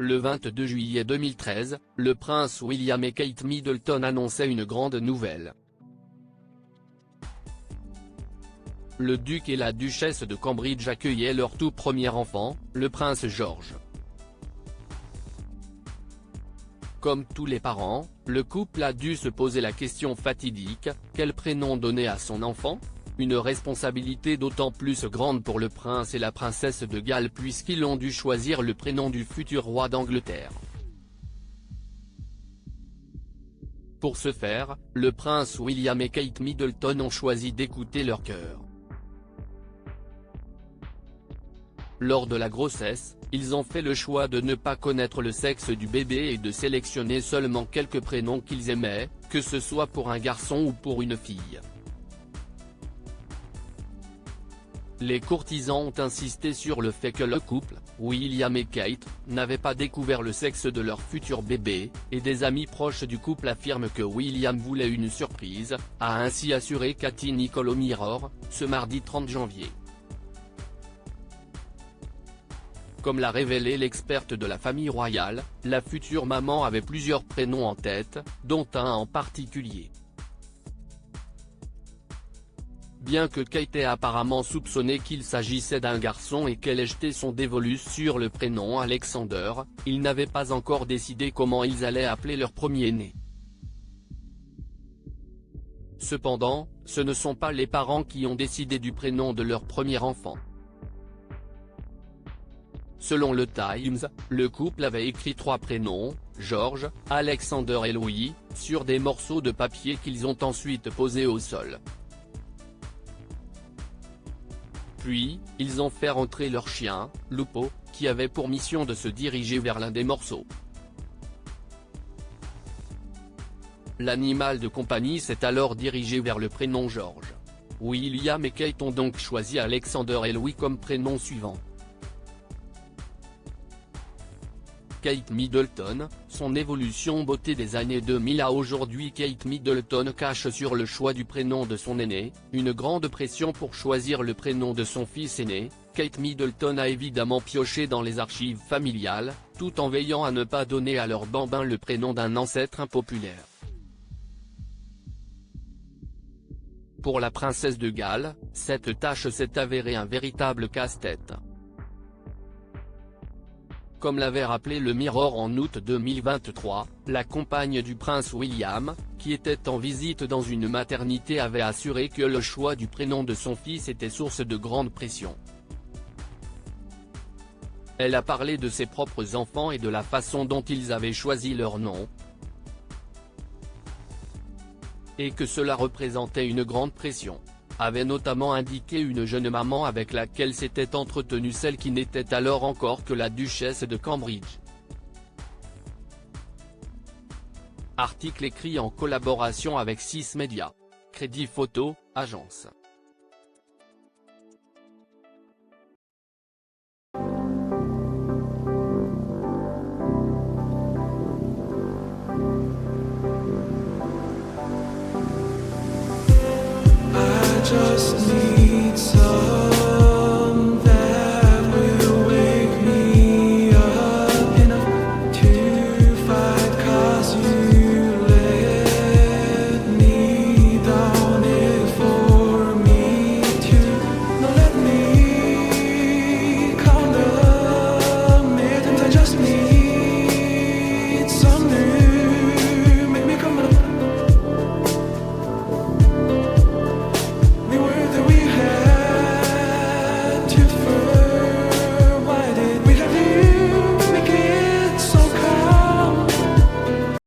Le 22 juillet 2013, le prince William et Kate Middleton annonçaient une grande nouvelle. Le duc et la duchesse de Cambridge accueillaient leur tout premier enfant, le prince George. Comme tous les parents, le couple a dû se poser la question fatidique, quel prénom donner à son enfant ? Une responsabilité d'autant plus grande pour le prince et la princesse de Galles puisqu'ils ont dû choisir le prénom du futur roi d'Angleterre. Pour ce faire, le prince William et Kate Middleton ont choisi d'écouter leur cœur. Lors de la grossesse, ils ont fait le choix de ne pas connaître le sexe du bébé et de sélectionner seulement quelques prénoms qu'ils aimaient, que ce soit pour un garçon ou pour une fille. Les courtisans ont insisté sur le fait que le couple, William et Kate, n'avait pas découvert le sexe de leur futur bébé, et des amis proches du couple affirment que William voulait une surprise, a ainsi assuré Katie Nicholl au Mirror, ce mardi 30 janvier. Comme l'a révélé l'experte de la famille royale, la future maman avait plusieurs prénoms en tête, dont un en particulier. Bien que Kate ait apparemment soupçonné qu'il s'agissait d'un garçon et qu'elle ait jeté son dévolu sur le prénom Alexander, ils n'avaient pas encore décidé comment ils allaient appeler leur premier-né. Cependant, ce ne sont pas les parents qui ont décidé du prénom de leur premier enfant. Selon le Times, le couple avait écrit 3 prénoms, George, Alexander et Louis, sur des morceaux de papier qu'ils ont ensuite posés au sol. Puis, ils ont fait rentrer leur chien, Lupo, qui avait pour mission de se diriger vers l'un des morceaux. L'animal de compagnie s'est alors dirigé vers le prénom George. William et Kate ont donc choisi Alexander et Louis comme prénoms suivants. Kate Middleton, son évolution beauté des années 2000 à aujourd'hui. Kate Middleton cache sur le choix du prénom de son aîné, une grande pression pour choisir le prénom de son fils aîné. Kate Middleton a évidemment pioché dans les archives familiales, tout en veillant à ne pas donner à leur bambin le prénom d'un ancêtre impopulaire. Pour la princesse de Galles, cette tâche s'est avérée un véritable casse-tête. Comme l'avait rappelé le Mirror en août 2023, la compagne du prince William, qui était en visite dans une maternité, avait assuré que le choix du prénom de son fils était source de grande pression. Elle a parlé de ses propres enfants et de la façon dont ils avaient choisi leur nom, et que cela représentait une grande pression. Avait notamment indiqué une jeune maman avec laquelle s'était entretenue celle qui n'était alors encore que la duchesse de Cambridge. Article écrit en collaboration avec 6 médias. Crédit photo, agence. Just